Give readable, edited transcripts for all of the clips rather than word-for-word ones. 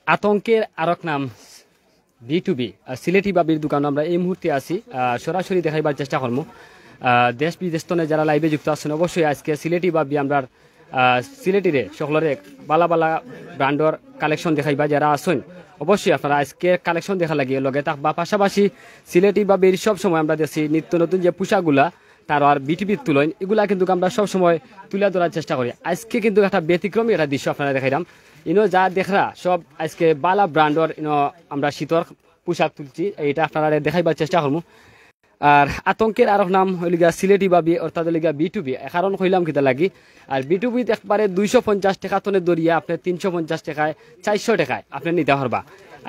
আতঙ্কের আরেক নাম B2B সিলেটি বাবির দোকান আমরা এই মুহূর্তে আছি সরাসরি দেখাইবার চেষ্টা করবো দেশ বিদেশ তনে যারা লাইভে যুক্ত আছেন অবশ্যই আজকে সিলেটি বাবি আমরা সিলেটিরে সকলের বালা বালা ব্র্যান্ডর কালেকশন দেখাইবা যারা আছেন অবশ্যই আপনারা আজকে কালেকশন দেখা লাগিয়ে লগে থাকবা পাশাপাশি সিলেটি বাবির সব সময় আমরা দেখছি নিত্য নতুন যে পোশাকগুলা তার আর B2Bর তুলন এগুলা কিন্তু আমরা সব সময় তুলে ধরার চেষ্টা করি আজকে কিন্তু একটা ব্যতিক্রমী একটা দৃশ্য আপনারা দেখাইলাম ইনো যা দেখরা সব আজকে বালা ব্র্যান্ডর ইনো আমরা শীতর পোশাক তুলছি এটা আপনারা দেখাইবার চেষ্টা করবো আর আতঙ্কের আরেক নাম হইল গিয়া সিলেটি বাবি অর্থাৎ হইল গিয়া B2B কারণ কইলাম কিতা লাগি আর B2B একবারে 250 টাকা তনে দরিয়া আপনি 350 টাকায় 400 টাকায় আপনি নিতে পারবা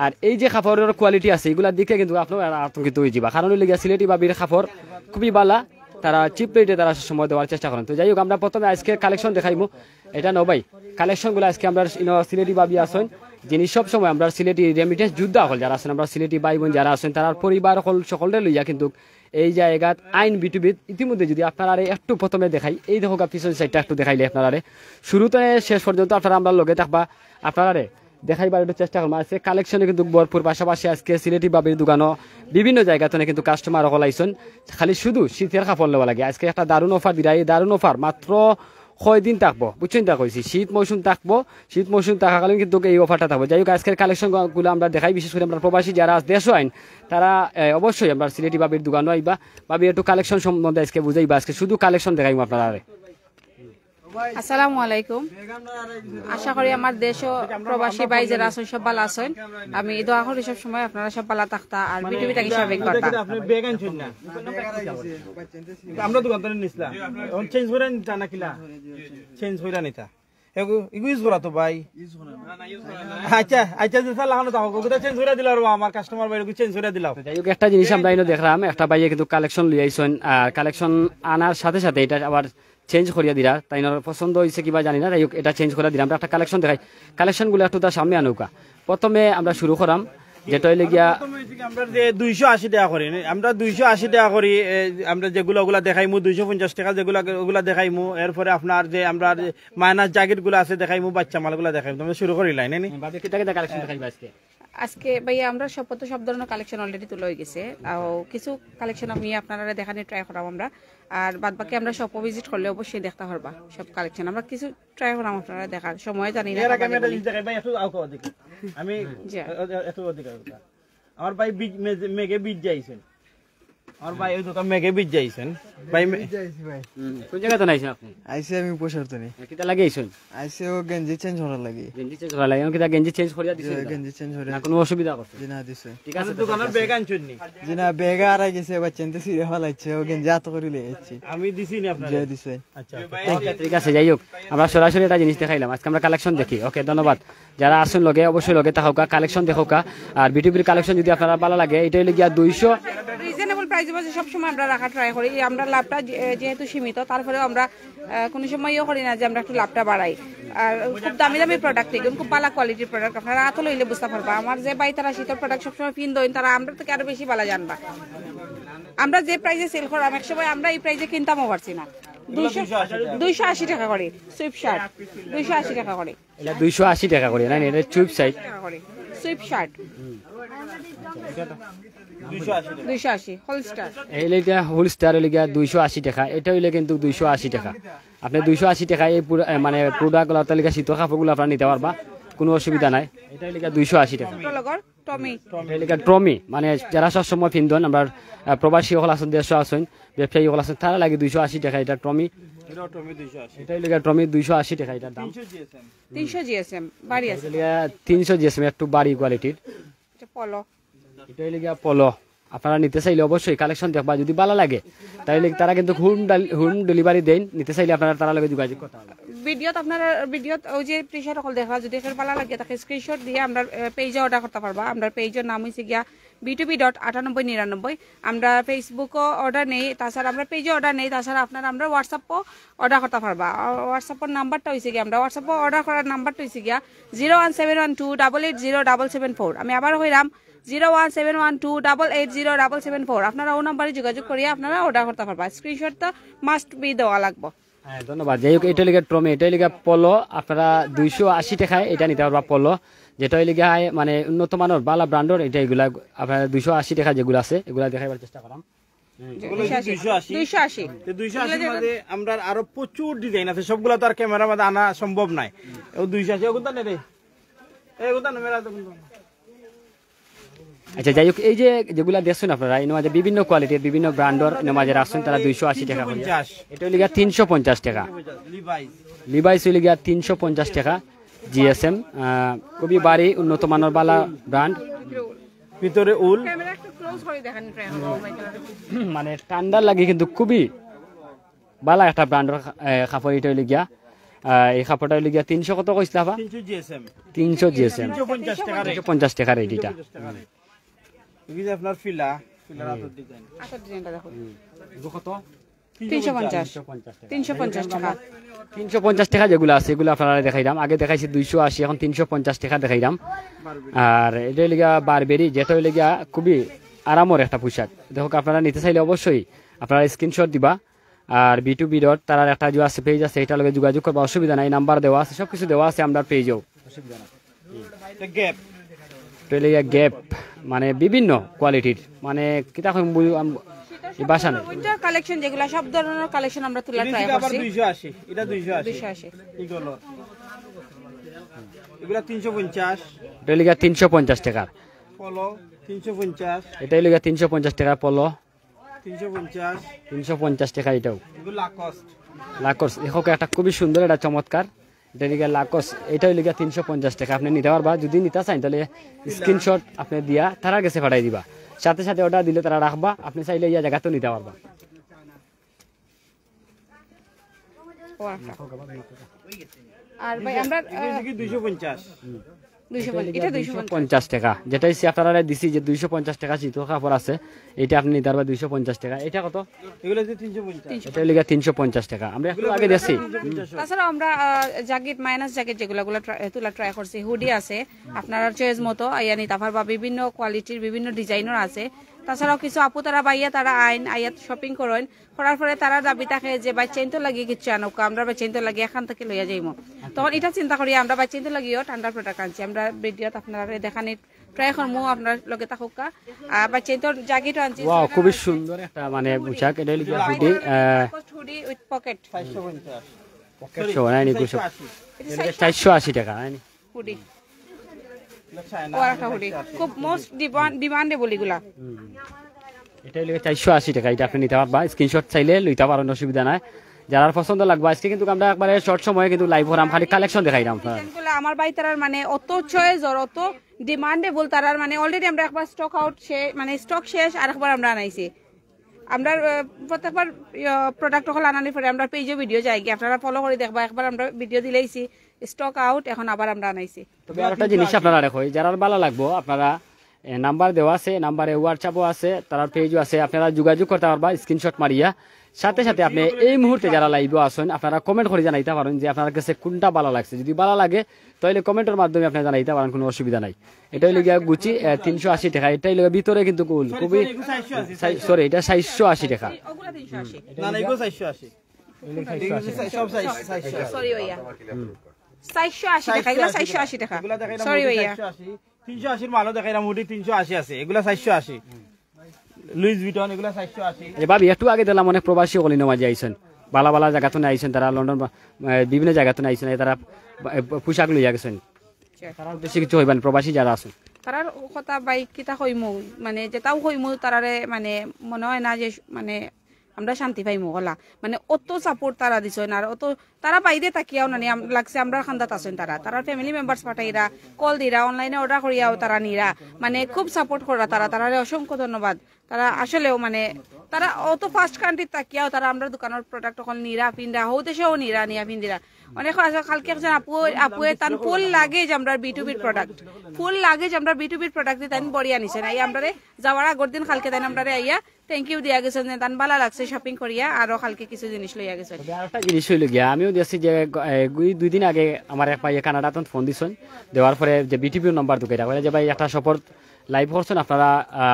আর এই যে কাপড়ের কোয়ালিটি আছে এগুলা দেখে কিন্তু আপনার আতঙ্কিত হয়ে যাবা কারণ হইল গিয়া সিলেটি বাবির কাপড় খুবই বালা তারা চিপ রেটে তারা সময় দেওয়ার চেষ্টা করেন তো যাই হোক আমরা প্রথমে আজকে কালেকশন দেখাইবো এটা নবাই কালেকশনগুলো আজকে আমরা সিলেটি বাবি আসেন যিনি সব সময় আমরা সিলেটি রেমিটেন্স যোদ্ধা হল যারা আছেন আমরা সিলেটি ভাই বোন যারা আছেন তার পরিবার সকলরে লইয়া কিন্তু এই জায়গাত আইন B2B ইতিমধ্যে যদি আপনারা একটু প্রথমে দেখাই এই দেখো পিছন সাইডটা একটু দেখাইলে আপনারা শুরুতে শেষ পর্যন্ত আপনারা আমরা লগে থাকবা আপনারা দেখাইবার একটু চেষ্টা করবো আজকে কালেকশনে কিন্তু ভরপুর পাশাপাশি আজকে সিলেটি বাবির দোকানও বিভিন্ন জায়গাতে কিন্তু কাস্টমার সকল আইসন খালি শুধু শীতের কাপড় নেওয়া লাগে আজকে একটা দারুণ অফার দিরা এই দারুণ অফার মাত্র 6 দিন থাকবো বুঝছেন তা কইছি শীত মৌসুম থাকবো শীত মৌসুম থাকাকালীন কিন্তু এই অফারটা থাকবো যাই হোক আজকের কালেকশনগুলো আমরা দেখাই বিশেষ করে আমরা প্রবাসী যারা দেশও আইন তারা অবশ্যই আমরা সিলেটি বাবির দোকানও আইবা বাবি একটু কালেকশন সম্বন্ধে আজকে বুঝাইবা আজকে শুধু কালেকশন দেখাইবো আপনারা আসসালামু আলাইকুম আশা করি আমার দেশ ও প্রবাসী ভাই যারা আছেন সব ভালো আছেন আমি দোয়া করি সব সময় আপনারা সব ভালো থাকতা আর B2B টাকে সবাই করতা আপনি বেগ আনছেন না আমরা দোকান থেকে নিছিলাম এখন চেঞ্জ করে নিতা না কিলা চেঞ্জ করে নিতা এগু ইউজ করা তো ভাই আচ্ছা আচ্ছা যে সালা হানো তাও কোটা চেঞ্জ করে দিলা আর আমার কাস্টমার ভাই চেঞ্জ করে দিলাও যাই হোক একটা জিনিস আমরা ইনো দেখলাম একটা ভাইয়ে কিন্তু কালেকশন লিয়ে আইছেন আর কালেকশন আনার সাথে সাথে এটা আবার চেঞ্জ করিয়া দিরা তাই পছন্দ হয়েছে কিবা জানি না তাই এটা চেঞ্জ করে দিলাম আমরা একটা কালেকশন দেখাই কালেকশনগুলো একটু তার সামনে আনুকা প্রথমে আমরা শুরু করাম যেটা হইলে গিয়া আমরা যে 280 টাকা করি আমরা 280 টাকা করি আমরা যেগুলো ওগুলা দেখাইমু 250 টাকা যেগুলো ওগুলা দেখাইমু এরপরে আপনার যে আমরা মাইনাস জ্যাকেট গুলো আছে দেখাইমু বাচ্চা মালগুলা দেখাইমু আমরা শুরু করি লাইনে নি বাকি কি টাকা কালেকশন দেখাইবা আজকে ভাইয়া আমরা সব ধরনের কালেকশন অলরেডি তুলে হয়ে গেছে আর কিছু কালেকশন আমি আপনারা দেখানি ট্রাই করাম আমরা আর বাদ বাকি আমরা সব ভিজিট করলে অবশ্যই দেখতে পারবা সব কালেকশন আমরা কিছু ট্রাই করাম আপনারা দেখার সময় জানি না আমি এত অধিকার আমার ভাই মেঘে বীজ যাইছেন আর ভাই ওই দোকান মেঘে বীজ যাইছেন ভাই যাইছি ভাই কোন জায়গা তো নাইছেন আপনি আইছে আমি পোশারতনি কিটা লাগি আইছেন আইছে ও গেঞ্জি চেঞ্জ করা লাগি গেঞ্জি চেঞ্জ করা লাগে কিটা গেঞ্জি চেঞ্জ করিয়া দিছেন গেঞ্জি চেঞ্জ করে না কোনো অসুবিধা করছে জিনা দিছে ঠিক আছে দোকানের ব্যাগ আনছেন নি জিনা বেগা আর গেছে বাচ্চানতে সিরে ফলাইছে ও গেঞ্জি আত করে লইছে আমি দিছি নি আপনার যে দিছে আচ্ছা ঠিক আছে যাই হোক আমরা সরাসরি একটা জিনিস দেখাইলাম আজকে আমরা কালেকশন দেখি ওকে ধন্যবাদ যারা আসুন লগে অবশ্যই লগে থাকা কালেকশন দেখোকা আর B2Bর কালেকশন যদি আপনারা ভালো লাগে এটা হইলে গিয়া 200 রিজনেবল প্রাইসে বাজে সব সময় আমরা রাখা ট্রাই করি আমরা লাভটা যেহেতু সীমিত তারপরেও আমরা কোনো সময়ও করি না যে আমরা একটু লাভটা বাড়াই আর খুব দামি দামি প্রোডাক্ট থেকে খুব ভালো কোয়ালিটির প্রোডাক্ট আপনারা আতো লইলে বুঝতে পারবা আমার যে ভাই তারা শীতের প্রোডাক্ট সবসময় পিন দেন তারা আমরা থেকে আরো বেশি ভালো জানবা আমরা যে প্রাইসে সেল করাম এক সময় আমরা এই প্রাইসে কিনতামও পারছি না 280 টাকা করে সুইপ শার্ট 280 টাকা করে এটা 280 টাকা করে না এটা চুইপ সাইড টাকা করে সুইপ শার্ট 280 হোলস্টার এইটা হোলস্টার হইলে গিয়া 280 টাকা এটা হইলে কিন্তু 280 টাকা আপনি 280 টাকা এই মানে প্রোডাক্টগুলো তালিকা শীতল কাপড়গুলো আপনারা নিতে পারবা কোনো অসুবিধা নাই এটা হইলে গিয়া 280 টাকা টমি এটা ট্রমি মানে যারা সব সময় পিন্ধন আমরা প্রবাসী হল আছেন দেশ আছেন ব্যবসায়ী হল আছেন তারা লাগে 280 টাকা এটা ট্রমি এটা হইলে গিয়া ট্রমি 280 টাকা এটার দাম 300 জিএসএম বাড়ি আছে 300 জিএসএম একটু বাড়ি কোয়ালিটির এটা পলো এটা হইলে গিয়া পলো আপনারা নিতে চাইলে অবশ্যই কালেকশন দেখবা যদি ভালো লাগে তাহলে তারা কিন্তু হোম ডেলিভারি দেন নিতে চাইলে আপনারা তারা লগে যোগাযোগ করতে হবে ভিডিওত আপনারা ভিডিওত ওই যে প্রিশার হল দেখা যদি এর ভালো লাগে তাকে স্ক্রিনশট দিয়ে আমরা পেজে অর্ডার করতে পারবা আমরা পেজের নাম হইছে গিয়া B2B.9899 আমরা ফেসবুকও অর্ডার নেই তাছাড়া আমরা পেজে অর্ডার নেই তাছাড়া আপনারা আমরা হোয়াটসঅ্যাপও অর্ডার করতে পারবা হোয়াটসঅ্যাপের নাম্বারটা হইছে গিয়া আমরা হোয়াটসঅ্যাপে অর্ডার করার নাম্বারটা হইছে গিয়া 01712880774 আমি আবার কইরাম 01712880774 আপনারা ও নম্বরে যোগাযোগ করিয়া আপনারা অর্ডার করতে পারবা স্ক্রিনশট তো মাস্ট বি দেওয়া লাগবে ধন্যবাদ যাই হোক এটা লিগে ট্রমি এটা লিগে পলো আপনারা 280 টাকায় এটা নিতে পারবা পলো যেটা হইলে গিয়া মানে উন্নত মানের বালা ব্র্যান্ডর এটা এগুলা আপনার 280 টাকা যেগুলো আছে এগুলা দেখাইবার চেষ্টা করাম। এগুলো হচ্ছে 280 280 তো 280 মধ্যে আমরা আরো প্রচুর ডিজাইন আছে, সবগুলা তো আর ক্যামেরার মধ্যে আনা সম্ভব নাই। ও 280 ওগুলা নেই রে, এগুলা না মেরা তো। আচ্ছা যাই হোক, এই যে যেগুলা দেখছেন আপনারা এই মাঝে বিভিন্ন কোয়ালিটির বিভিন্ন ব্র্যান্ডর মাঝে রাখছেন তারা 280 টাকা করে। 350 এটা হইলে গিয়া 350 টাকা। লিভাইস লিভাইস হইলে গিয়া 350 টাকা। জিএসএম খুবই ভারী উন্নত মানের বালা ব্র্যান্ড, ভিতরে উল। ক্যামেরা একটু ক্লোজ করে দেখান ট্রাই করব ভাই। মানে ঠান্ডার লাগে কিন্তু খুবই বালা একটা ব্র্যান্ডর কাপড়। এটা হইলে গিয়া এই কাপড়টা হইলে গিয়া 300 কত কইছিলা বা 300 জিএসএম 300 জিএসএম 350 টাকা রে। 350 টাকা রেট এটা। এই যে আপনার ফিলার আতর ডিজাইন আচ্ছা ডিজাইনটা দেখো কত 350 350 টাকা। 350 টাকা যেগুলো আছে এগুলো আপনারা দেখাইলাম। আগে দেখাইছি 280, এখন 350 টাকা দেখাইলাম। আর এটা লিগা বারবেরি, যেটা হইলে গিয়া খুবই আরামের একটা পোশাক। দেখো আপনারা নিতে চাইলে অবশ্যই আপনারা স্ক্রিনশট দিবা। আর B2B ডট তার একটা যে আছে পেজ আছে, এটা লগে যোগাযোগ করবা, অসুবিধা নাই। নাম্বার দেওয়া আছে, সবকিছু দেওয়া আছে আমরা পেজেও, অসুবিধা নাই। এটা গ্যাপ গ্যাপ মানে বিভিন্ন কোয়ালিটির, মানে কিতা কইম এই বাসা নেই। উইন্টার কালেকশন যেগুলো সব ধরনের কালেকশন আমরা তোলা ট্রাই আবার করছি। 280, এটা 280 280 এগুলো এগুলা 350, এটা লিগা 350 টাকা। পলো 350, এটা লিগা 350 টাকা পলো, 350, 350 টাকা এটাও। এগুলো লাকস্ট লাকোস দেখো একটা খুবই সুন্দর, এটা চমৎকার। এটা লিগা লাকোস, এটা লিগা 350 টাকা। আপনি নিতে পারবা, যদি নিতে চান তাহলে স্ক্রিনশট আপনি দিয়া তারা কাছে পাঠাই দিবা, সাথে সাথে অর্ডার দিলে তারা রাখবা। আপনি চাইলে ইয়া জায়গাতেও নিতে পারবা। আর ভাই আমরা এটা কি 250, 250 এটা 250 250 টাকা। যেটা হচ্ছে আপনারা দিছি যে 250 টাকা শীত কাপড় আছে, এটা আপনি নিতে পারবা 250 টাকা। এটা কত? এগুলো যে 350, এটা লিগা 350 টাকা। আমরা একটু আগে দেখছি। তাছাড়া আমরা জ্যাকেট মাইনাস জ্যাকেট যেগুলো তোলা ট্রাই করছি, হুডি আছে আপনার চয়েস মতো আইয়া নিতে পারবা। বিভিন্ন কোয়ালিটির বিভিন্ন ডিজাইনের আছে। তাছাড়াও কিছু আপু তারা বাইয়া তারা আইয়াত শপিং করেন, করার পরে তারা দাবি থাকে যে বাচ্চাইন তো লাগিয়ে কিচ্ছু আনুক, আমরা বাচ্চাইন তো লাগিয়ে এখান থেকে লইয়া যাইমো। তখন এটা চিন্তা করি আমরা বাচ্চাইন তো লাগিয়েও ঠান্ডার প্রোডাক্ট আনছি। আমরা ভিডিওত আপনারা দেখানি ট্রাই করবো, আপনার লগে থাকুক। বাচ্চাইন তো জ্যাকেটও আনছি। ওয়াও, খুবই সুন্দর একটা মানে পোশাক। এটা লিগা hoodie hoodie with pocket 450, pocket সহ নাইনি 480 টাকা নাইনি। হুডি চায়না ও একটা হুডি খুব মোস্ট ডিমান্ডেবল এগুলা। এটা লিগা 480 টাকা। এটা আপনি নিতে পারবা, স্ক্রিনশট চাইলে লইতে পারেন, অসুবিধা নাই। যারা পছন্দ লাগবে আজকে কিন্তু আমরা একবারে শর্ট সময়ে কিন্তু লাইভ হরাম, খালি কালেকশন দেখাইলাম আপনারা। ডিজাইনগুলো আমার ভাই তারার মানে অত চয়েস আর অত ডিমান্ডেবল তারার, মানে অলরেডি আমরা একবার স্টক আউট মানে স্টক শেষ, আর একবার আমরা আনাইছি। আমরা প্রত্যেকবার প্রোডাক্ট হল আনানোর পরে আমরা পেজে ভিডিও যাই গিয়ে, আপনারা ফলো করে দেখবা। একবার আমরা ভিডিও দিলেইছি স্টক আউট, এখন আবার আমরা আনাইছি। তবে আরেকটা জিনিস আপনারা দেখো, যারা ভালো লাগবো আপনারা নাম্বার দেওয়া আছে, নাম্বারে হোয়াটসঅ্যাপও আছে, তার পেজও আছে, আপনারা যোগাযোগ করতে পারবা স্ক্রিনশট মারিয়া। সাথে সাথে আপনি এই মুহূর্তে যারা লাইভে আসেন আপনারা কমেন্ট করে জানাইতে পারেন যে আপনার কাছে কোনটা ভালো লাগছে। যদি ভালো লাগে তাহলে কমেন্টের মাধ্যমে আপনি জানাইতে পারেন, কোনো অসুবিধা নাই। এটাই লিগা গুচি 380 টাকা। এটাই লিগা ভিতরে কিন্তু খুবই সরি, এটা 480 টাকা। ওগুলা 380 না না এগুলো 480, সব 480, সরি ভাইয়া 480 টাকা, এগুলা 480 টাকা। এগুলা দেখাইলাম সরি ভাইয়া 380 মালও দেখাইলাম, মুডি 380 আছে, এগুলা 480। লুইস ভিটন এগুলা 480। যে ভাবি একটু আগে দিলাম অনেক প্রবাসী কলিনো মাঝে আইসেন, বালা বালা জায়গাতে আইসেন, তারা লন্ডন বিভিন্ন জায়গাতে আইসেন, তারা পোশাক লইয়া গেছেন। তারা বেশি কিছু হইবেন প্রবাসী যারা আছেন তারার কথা বাইক কিতা কইমু, মানে যেটাও কইমু তারারে মানে মনে হয় না যে মানে আমরা শান্তি পাইমু গলা, মানে অত সাপোর্ট তারা দিছেন। আর অত তারা বাইরে তাকিয়াও নানি লাগছে আমরা খান্দাত আছেন। তারা ফ্যামিলি মেম্বার্স পাঠাইরা, কল দিরা, অনলাইনে অর্ডার করিয়াও তারা নিরা, মানে খুব সাপোর্ট করা তারারে অসংখ্য ধন্যবাদ। তারা আসলেও মানে তারা অত ফার্স্ট কান্ট্রি তাকিয়াও তারা আমরা দোকানের প্রোডাক্ট এখন নিরা পিন্ডা হৌ দেশেও নিরা নিয়া পিন্দিরা। অনেক কালকে একজন আপুয়ে তান ফুল লাগেজ আমরা B2Bর প্রোডাক্ট, ফুল লাগেজ আমরা B2Bর প্রোডাক্ট দিয়ে তাই বড়িয়া নিছেন। এই আমরা যাওয়ার আগর দিন কালকে তাই আমরা আইয়া থ্যাংক ইউ দিয়া গেছেন, তান ভালো লাগছে শপিং করিয়া, আরো কালকে কিছু জিনিস লইয়া গেছেন। আরেকটা জিনিস হইল গিয়া, আমিও দেখছি যে 2 দিন আগে আমার এক ভাইয়া কানাডাতে ফোন দিছেন, দেওয়ার পরে যে B2B নাম্বার ঢুকে রাখা যে ভাই একটা সপোর্ট লাইভ করছেন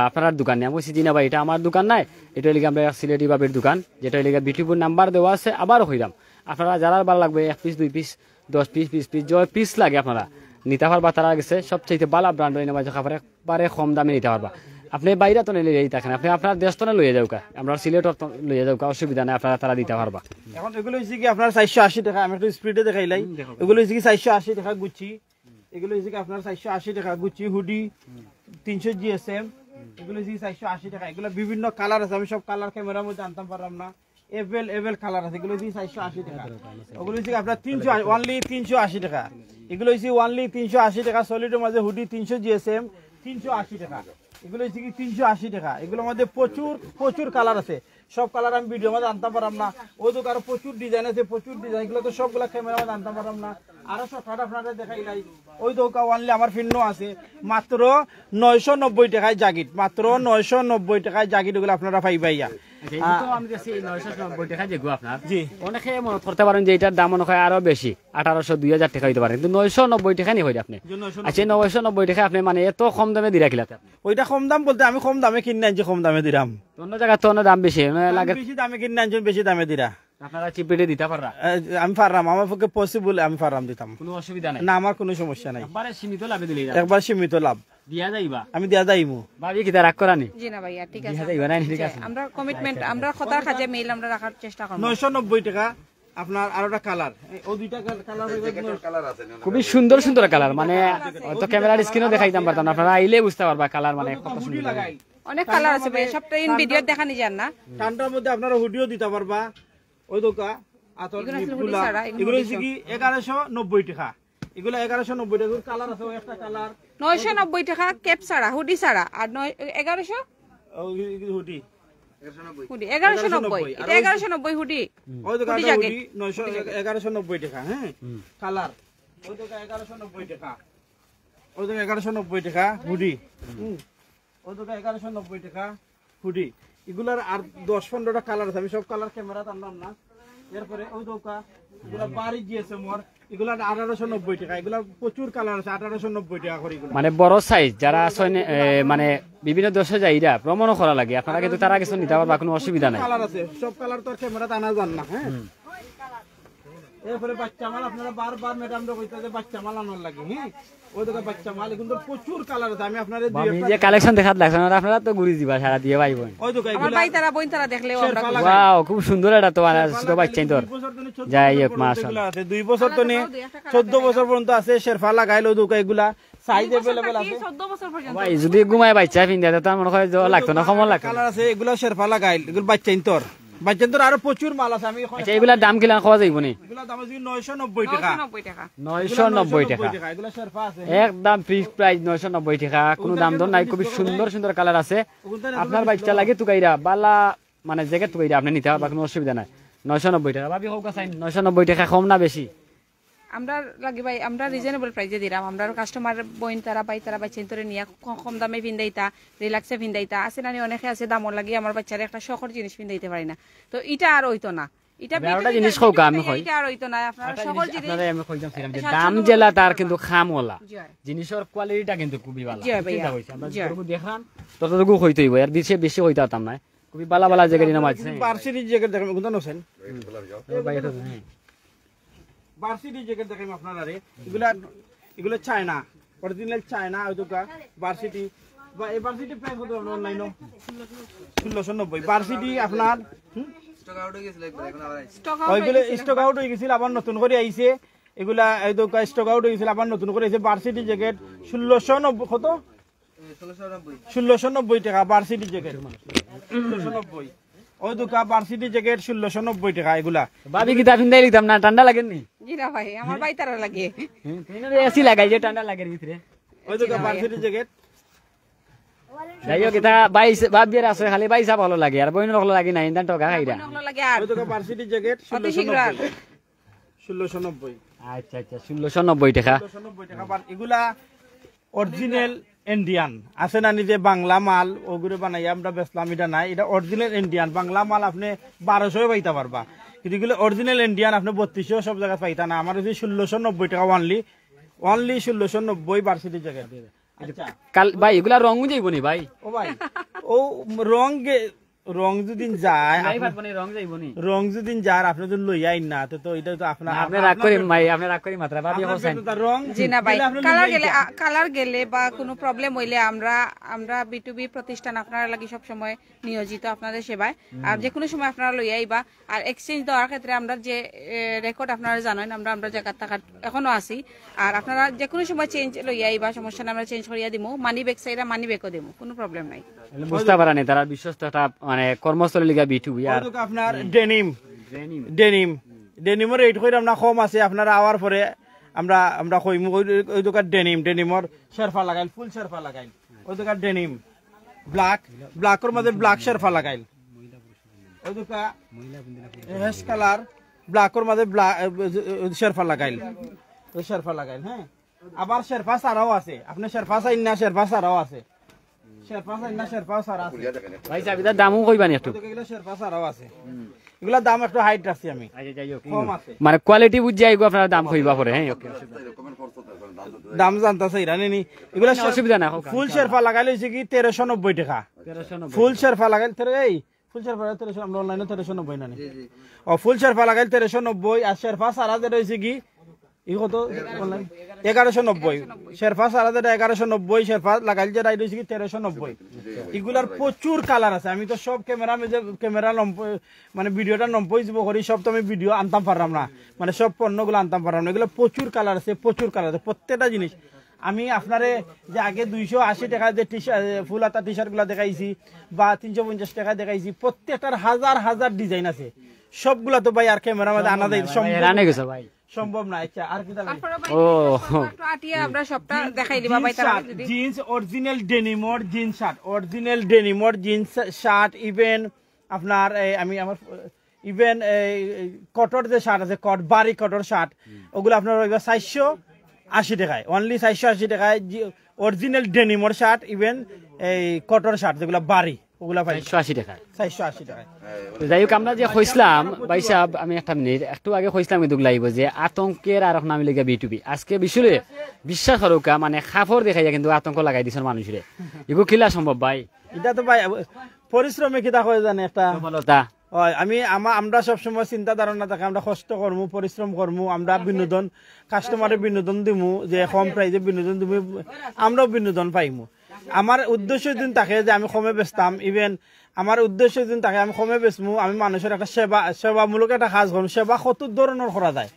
আপনার দোকানে। আমি বলছি জি না ভাই, এটা আমার দোকান নাই, এটা লিগে আমরা সিলেটি বাবির দোকান, যেটা লিগে B2B নাম্বার দেওয়া আছে। আবারও হইলাম আপনারা যারা ভালো লাগবে 1 পিস 2 পিস 10 পিস 20 পিস যে পিস লাগে আপনারা নিতে পারবা তারা গেছে সবচেয়ে বালা ব্র্যান্ড হইনা মাঝে খাবার একবারে কম দামে নিতে পারবা আপনি বাইরে তো নিলে এই থাকেন আপনি আপনার দেশ তো লইয়ে যাও কা আমরা সিলেট লইয়ে যাও কা অসুবিধা নাই আপনারা তারা দিতে পারবা এখন এগুলো হচ্ছে কি আপনার 480 টাকা আমি একটু স্পিডে দেখাইলাই এগুলো হচ্ছে কি 480 টাকা গুচি এগুলো হচ্ছে কি আপনার 480 টাকা গুচি হুডি 300 জিএসএম এগুলো হচ্ছে 480 টাকা এগুলো বিভিন্ন কালার আছে আমি সব কালার ক্যামেরার মধ্যে আনতাম পারলাম না এভেল কালার আছে এগুলো হচ্ছে 480 টাকা ওগুলো হচ্ছে আপনার 300 অনলি 380 টাকা এগুলো হচ্ছে অনলি 380 টাকা সলিডের মাঝে হুডি 300 জিএসএম 380 টাকা এগুলো হচ্ছে কি 380 টাকা এগুলোর মধ্যে প্রচুর কালার আছে সব কালার আমি ভিডিও মধ্যে আনতে পারলাম না ওই তো কারো প্রচুর ডিজাইন আছে প্রচুর ডিজাইন এগুলো তো সবগুলা ক্যামেরা মধ্যে আনতে পারলাম না আরো সব আপনাদের দেখাই নাই ওই তো অনলি আমার ফিন্ন আছে মাত্র 990 টাকায় জ্যাকেট মাত্র 990 টাকায় জ্যাকেট এগুলো আপনারা পাইবাইয়া অনেকে মনে করতে পারেন যে এটার দাম মনে হয় আরো বেশি 1800-2000 টাকা হইতে পারে কিন্তু 990 টাকা নিয়ে হয় আপনি আচ্ছা 990 টাকা আপনি মানে এত কম দামে দিয়ে রাখিলা ওইটা কম দাম বলতে আমি কম দামে কিনে আনছি কম দামে দিলাম অন্য জায়গায় তো অন্য দাম বেশি লাগে বেশি দামে কিনে আনছি বেশি দামে দিরা আপনারা চিপিটে দিতে পাররা আমি পারলাম আমার পক্ষে পসিবল আমি পারলাম দিতাম কোনো অসুবিধা নাই না আমার কোনো সমস্যা নাই একবারে সীমিত লাভে দিলেই একবার সীমিত লাভ দিয়া যাইবা আমি দিয়া যাইমু ভাবি কি তা রাগ করানি জি না ভাইয়া ঠিক দিয়া আছে যাইবা না ঠিক আছে আমরা কমিটমেন্ট আমরা কথার কাজে মিল আমরা রাখার চেষ্টা করব 990 টাকা আপনার আরোটা কালার ও দুইটা কালার খুবই সুন্দর সুন্দর কালার মানে তো ক্যামেরার স্ক্রিনও দেখাইতাম পারতাম না আপনারা আইলে বুঝতে পারবা কালার মানে কত সুন্দর লাগাই অনেক কালার আছে ভাই সবটা ইন ভিডিও দেখানি যান না ঠান্ডার মধ্যে আপনারা হুডিও দিতে পারবা ওই দোকা আতর এগুলো আসলে নিপুলা হুডি ছাড়া, এগুলো এগুলো হুডি হচ্ছে কি 1190 টাকা এগুলো 1190 টাকা কালার আছে ওই একটা কালার 990 টাকা ক্যাপ ছাড়া হুডি ছাড়া আর 1100 হুডি হুডি 1190 এটা 1190 হুডি ওই দোকা হুডি হুডি জ্যাকেট 1190 টাকা হ্যাঁ কালার ওই দোকা 1190 টাকা ওই দোকা 1190 টাকা হুডি ওই দোকা 1190 টাকা হুডি এগুলার আর 10-15টা কালার আছে আমি সব কালার ক্যামেরাতে আনলাম না এরপরে ওই দোকা এগুলা বাড়ি গিয়েছে মোর এগুলা 1890 টাকা এগুলা প্রচুর কালার আছে 1890 টাকা করে এগুলা মানে বড় সাইজ যারা মানে বিভিন্ন দেশে যাইরা ভ্রমণও করা লাগে আপনারা কিন্তু তারা কিছু নিতে পারবা কোনো অসুবিধা নাই কালার আছে সব কালার তো ক্যামেরাতে আনা যান না হ্যাঁ এরপরে বাচ্চা মাল আপনারা বারবার ম্যাডামরা কইতে যে বাচ্চা মাল আনার লাগে হ্যাঁ ওই দোকা বাচ্চা মাল কিন্তু প্রচুর কালার আছে আমি আপনাদের দুই আমি যে কালেকশন দেখাত লাগছে না আপনারা তো ঘুরি দিবা সারা দিয়ে ভাই বোন ওই দোকা আমার এগুলা ভাই তারা বোন তারা দেখলেও আমরা ওয়াও খুব সুন্দর এটা তো ছোট বাচ্চাই তোর যাই হোক মাশাআল্লাহ 2 বছর তো নে 14 বছর পর্যন্ত আছে শেরফা লাগাইলো দোকা এগুলা সাইজ अवेलेबल আছে 14 বছর পর্যন্ত ভাই যদি ঘুমায় বাচ্চা পিন্দা তো মনে হয় লাগতো না সময় লাগতো কালার আছে এগুলা শেরফা লাগাইল এগুলো বাচ্চাইন্তর আরো প্রচুর মাল আছে আমি আচ্ছা এগুলা দাম কিলা খাওয়া যাইব নি এগুলা দাম আছে 990 টাকা 990 টাকা 990 টাকা এগুলা শেরফা আছে একদম ফিক্স প্রাইস 990 টাকা কোনো দাম দর নাই খুবই সুন্দর সুন্দর কালার আছে আপনার বাচ্চা লাগে তুকাইরা বালা মানে জ্যাকেট তুকাইরা আপনি নিতে পারবা কোনো অসুবিধা নাই 990 টাকা ভাবি হোক চাই 990 টাকা কম না বেশি আমরা লাগি ভাই আমরা রিজনেবল প্রাইসে দিলাম আমরা কাস্টমার বইন তারা পাই তারা বাচ্চা ধরে নিয়ে কম দামে ভিন্দাইতা রিল্যাক্সে ভিন্দাইতা আছে না অনেকে আছে দামর লাগি আমার বাচ্চারা একটা শখের জিনিস ভিন্দাইতে পারি না তো এটা আর হইতো না এটা একটা জিনিস হোক আমি কই এটা আর হইতো না আপনারা শখের জিনিস আপনারা আমি কইতাম যে দাম জেলা তার কিন্তু খামওয়ালা জি হয়। জিনিসের কোয়ালিটিটা কিন্তু খুবই ভালো জি হয় ভাইয়া। চিন্তা হইছে আমরা জি হয়। যতটুকু দেখলাম ততটুকু হইতই আর বেশি বেশি হইতাম না খুবই ভালো ভালো জায়গা দিনা মাঝে বারসিটি জ্যাকেট দেখেন কোনটা নছেন ভাই এটা বারসিটি জ্যাকেট দেখেন আপনারা রে এগুলা চায়না অরিজিনাল চায়না ওই দোকা বারসিটি বা এই বারসিটি প্রাইস কত অনলাইন 1690 বারসিটি আপনার স্টক ওইগুলো স্টক আউট হয়ে গেছিল আবার নতুন করে আইছে এগুলা এই দোকা স্টক আউট হয়ে গেছিল আবার নতুন করে আইছে বারসিটি জ্যাকেট 1690 কত 1690 টাকা বারসিটি জ্যাকেট 1690 ওই দোকা বারসিটি জ্যাকেট 1690 টাকা এগুলা ভাবি কি তা পিন্দাই লিতাম না ঠান্ডা লাগেন নি জি না ভাই আমার ভাই তারা লাগে এসি লাগাই যে ঠান্ডা লাগে ভিতরে ওই দোকা বারসিটি জ্যাকেট যাই হোক এটা ভাবিয়ার আছে খালি বাইসা ভালো লাগে আর বইন ভালো লাগে না ইন্দান টাকা খাইরা নগলো লাগে আর ওই দোকা বারসিটি জ্যাকেট অতি শীঘ্র আর 1690 আচ্ছা আচ্ছা 1690 টাকা 1690 টাকা এগুলা অরিজিনাল ইন্ডিয়ান আছে না নিজে বাংলা মাল ওগুলো বানাই আমরা বেচলাম এটা নাই এটা অরিজিনাল ইন্ডিয়ান বাংলা মাল আপনি 1200 পাইতে পারবা কিন্তু এগুলো অরিজিনাল ইন্ডিয়ান আপনি 3200 সব জায়গায় পাইতা না আমার হচ্ছে 1690 টাকা অনলি 1690 বারসিটি জ্যাকেট আচ্ছা কাল ভাই এগুলা রঙও যাইব নি ভাই ও ভাই ও রং রং যদি যায় নাই পারবো না, রং যাইবো নি। রং যদি যার আপনি যদি লই আইন না তো এটা তো আপনার আপনি রাগ করি ভাই, আপনি রাগ করি মাত্রা ভাবি আপনার হোসেন। পেটে তার রং জি না ভাই, দিলে আপনি কালার লইয়া গেলে আইতা। কালার গেলে বা কোনো প্রবলেম হইলে আমরা B2B প্রতিষ্ঠান আপনারা লাগি সব সময় নিয়োজিত আপনাদের সেবায়। আর যে কোনো সময় আপনারা লই আইবা। আর এক্সচেঞ্জ দেওয়ার ক্ষেত্রে আমরা যে রেকর্ড আপনারা জানেন, আমরা জায়গা থাকার এখনো আছি। আর আপনারা যে কোনো সময় চেঞ্জ লই আইবা, সমস্যা না, আমরা চেঞ্জ করিয়া দিমু। মানি ব্যাগ চাইরা মানি ব্যাগও দিমু, কোনো প্রবলেম নাই। বুঝতে পারা নেই তারা বিশ্বস্ত একটা মানে কর্মস্থলী লিগা B2B। আর ওই তো আপনার ডেনিমের রেট কইরা আমরা কম আছে, আপনারা আওয়ার পরে আমরা কইমু ওই দোকান ডেনিমর শেরফা লাগাইল, ফুল শেরফা লাগাইল। ওই দোকান ডেনিম ব্ল্যাকের মধ্যে ব্ল্যাক শেরফা লাগাইল। ওই দোকান হ্যাশ কালার ব্ল্যাকের মধ্যে শেরফা লাগাইল, ওই শেরফা লাগাইল। হ্যাঁ, আবার শেরফা সারাও আছে, আপনি শেরফা চাইন না, শেরফা সারাও আছে, শেরফা চাইন না, শেরফা সারা আছে। ভাই চাবিটার দামও কইবানি একটু। এগুলো শেরফা সারাও আছে, এগুলোর দাম একটু হাইট রাখছি আমি, আচ্ছা যাই হোক, কম আছে। মানে কোয়ালিটি বুঝে আইগো আপনারা দাম কইবা পরে। হ্যাঁ ওকে, দাম জানতেছে ইরানি নি এগুলা অসুবিধা না। ফুল শেরফা লাগাইলে হইছে কি 1390 টাকা। 1390 ফুল শেরফা লাগাইলে এই ফুল শেরফা 1300, আমরা অনলাইনে 1390 না নি। ও ফুল শেরফা লাগাইলে 1390, আর শেরফা সারা যেটা হইছে কি ই কত অনলাইন 1190। শেরফা সারা যেটা 1190, শেরফা লাগাইলে যেটা হইছে কি 1390। এগুলার প্রচুর কালার আছে। আমি তো সব ক্যামেরা মানে ভিডিওটা নম্বই যাব করি, সব তো আমি ভিডিও আনতাম পারলাম না, মানে সব পণ্যগুলো আনতাম পারলাম না। এগুলো প্রচুর কালার আছে, প্রচুর কালার আছে প্রত্যেকটা জিনিস। আমি আপনারে যে আগে 280 টাকা যে ফুল হাতা টি শার্ট গুলা দেখাইছি বা 350 টাকা দেখাইছি, প্রত্যেকটার হাজার হাজার ডিজাইন আছে। সবগুলা তো ভাই আর ক্যামেরার মধ্যে আনা যায় রানে গেছে ভাই, সম্ভব না। আচ্ছা আর কি তারপরে ভাই, ও একটু আটিয়া আমরা সবটা দেখাই দিবা ভাই। তারপরে যদি জিন্স অরিজিনাল ডেনিমর জিন্স শার্ট, অরিজিনাল ডেনিমর জিন্স শার্ট, ইভেন আপনার আমি আমার ইভেন কটর যে শার্ট আছে, বাড়ি কটর শার্ট, ওগুলো আপনার 480 টাকায়, অনলি 480 টাকায় অরিজিনাল ডেনিমর শার্ট, ইভেন এই কটর শার্ট যেগুলো বাড়ি, ওগুলা পাই 180 টাকা। 480 টাকায়। তো যাই হোক, আমরা যে কইছিলাম ভাই সাহেব, আমি একটা মিনিট একটু আগে কইছিলাম কিন্তু লাইব যে আতঙ্কের আর নাম লিখে B2B। আজকে বিষয়ে বিশ্বাস করুকা মানে খাফর দেখাইয়া কিন্তু আতঙ্ক লাগাই দিছেন মানুষের। এগুলো কিলা সম্ভব ভাই? এটা তো ভাই পরিশ্রমে কিতা হয়ে জানে একটা সফলতা। হয়। আমরা সবসময় চিন্তা ধারণা থাকে, আমরা কষ্ট করবো, পরিশ্রম করবো, আমরা বিনোদন কাস্টমারের বিনোদন দিমু, যে কম প্রাইজে বিনোদন দিমু, আমরাও বিনোদন পাইমু। আমার উদ্দেশ্য দিন থাকে যে আমি কমে বেচতাম, ইভেন আমার উদ্দেশ্য দিন থাকে আমি কমে বেচমু, আমি মানুষের একটা সেবামূলক একটা কাজ করবো। সেবা কত ধরনের করা যায়।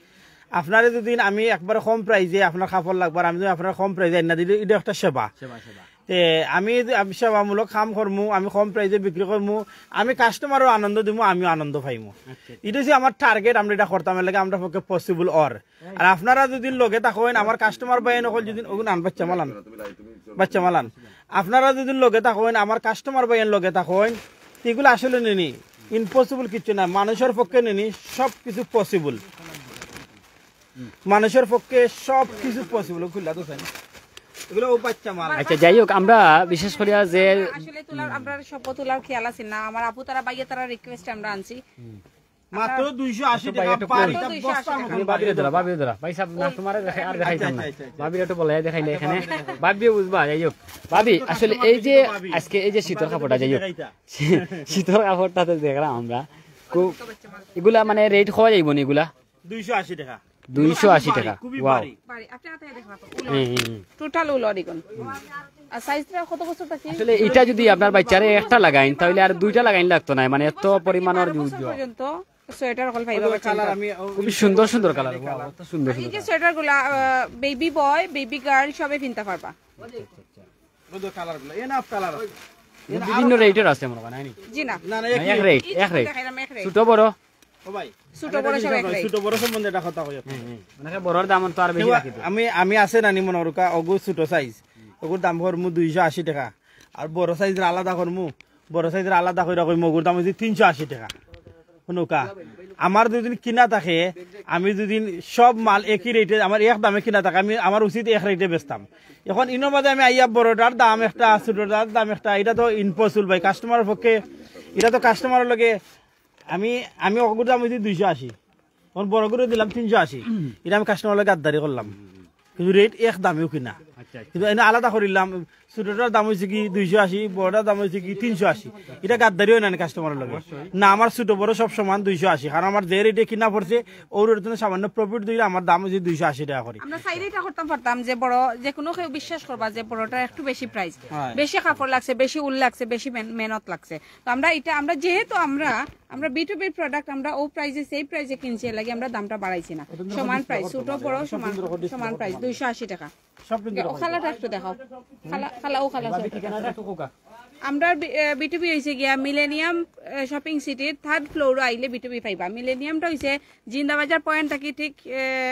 আপনারে যদি আমি একবার কম প্রাইজে আপনার কাপড় লাগবার, আমি যদি আপনার কম প্রাইজে না দিলে এটা একটা সেবা। আমি সেবামূলক কাম করমু, আমি কম প্রাইজে বিক্রি করমু, আমি কাস্টমারও আনন্দ দিমু, আমিও আনন্দ পাইমু। এটা হচ্ছে আমার টার্গেট। আমরা এটা করতাম লাগে আমরা পক্ষে পসিবল। আর আপনারা যদি লগে থাকেন, আমার কাস্টমার বাই নকল যদি বাচ্চা মালান আপনারা যদি লগে থাকেন, আমার কাস্টমার বাইন লগে থাকেন, এগুলো আসলে নেনি ইম্পসিবল কিছু না। মানুষের পক্ষে নেনি সব কিছু পসিবল, মানুষের পক্ষে সব কিছু পসিবল। খুললা তো চাই এগুলো ও বাচ্চা মাল। আচ্ছা যাই হোক, আমরা বিশেষ করিয়া যে আসলে তোলার আমরা সব তোলার খেয়াল আছে না। আমার আপু তারা বাইয়া তারা রিকোয়েস্ট আমরা আনছি মাত্র 280 টাকা বাড়িটা বস্তার মতন। বাবিরে ধরা ভাই সাহেব না, তোমার আর দেখাইতাম না। ভাবির একটু বলে দেখাইলে এখানে ভাবিও বুঝবা। যাই হোক ভাবি, আসলে এই যে আজকে এই যে শীতল কাপড়টা, যাই হোক শীতল কাপড়টাতে দেখলাম আমরা, এগুলা মানে রেট খাওয়া যাইব না? এগুলা 280 টাকা, 280 টাকা। খুবই ওয়াও, বাড়ি। বাড়ি আপনি আতে দেখবা তো টোটাল উল অরিগন। আর সাইজটা কত বছর থাকে? আসলে এটা যদি আপনার বাচ্চারে একটা লাগাইন তাহলে আর দুইটা লাগাইন লাগতো না, মানে এত পরিমাণের পর্যন্ত সোয়েটার হল পাইবা। কালার আমি খুবই সুন্দর সুন্দর কালার, সুন্দর এই যে সোয়েটার গুলা বেবি বয় বেবি গার্ল সবে কিনতে পারবা। ওই কালার গুলো এনাফ কালার আছে, বিভিন্ন রেটের আছে মনে হয়। জি না না না এক রেট, এক রেট, ছোট বড়। ও ভাই ছোট বড় সব এক রেট। ছোট বড় সম্বন্ধে এটা কথা কই মানে বড়র দাম তো আর বেশি রাখি। আমি আছে নানি মনে রুকা ওগু ছোট সাইজ, ওগুর দাম করমু 280 টাকা। আর বড় সাইজের আলাদা করমু, বড় সাইজের আলাদা কইরা কই মগুর দাম হইছে 380 টাকা। নৌকা আমার দুদিন কিনা থাকে, আমি দুদিন সব মাল একই রেটে আমার এক দামে কিনা থাকে, আমি আমার উচিত এক রেটে বেচতাম। এখন ইনোর মাঝে আমি আইয়া বড়টার দাম একটা, ছোটটার দাম একটা, এটা তো ইম্পসিবল ভাই কাস্টমারের পক্ষে। এটা তো কাস্টমারের লগে আমি অগুর দাম হইছে 280, এখন বড় করে দিলাম 380, এটা আমি কাস্টমারের লগে আদারি করলাম, কিন্তু রেট এক দামেও কিনা। আচ্ছা আচ্ছা। কিন্তু এনে আলাদা করিলাম ছোটটার দাম হয়েছে কি 280, বড়টার দাম হয়েছে কি 380। এটা গাদ্দারি হয় না কাস্টমারের লগে না, আমার ছোট বড় সব সমান 280, কারণ আমার যে রেটে কিনা পড়ছে ওর রেটে সামান্য প্রফিট দিলে আমার দাম হয়েছে 280 টাকা করে। আমরা চাইলে এটা করতে পারতাম যে বড় যে কোনো কেউ বিশ্বাস করবা যে বড়টা একটু বেশি প্রাইস, বেশি কাপড় লাগছে, বেশি উল লাগছে, বেশি মেহনত লাগছে। তো আমরা যেহেতু আমরা B2B প্রোডাক্ট আমরা ও প্রাইসে সেই প্রাইসে কিনছি, লাগে আমরা দামটা বাড়াইছি না, সমান প্রাইস, ছোট বড় সমান প্রাইস 280 টাকা। সব কিন্তু ও খালাটা একটু দেখাও, খালা ও খালা ঠিকানাটা একটু কোকা। আমরা B2B হয়েছে গিয়া মিলেনিয়াম শপিং সিটির 3rd ফ্লোর আইলে B2B পাইবা। মিলেনিয়ামটা হয়েছে জিন্দাবাজার পয়েন্ট থাকি ঠিক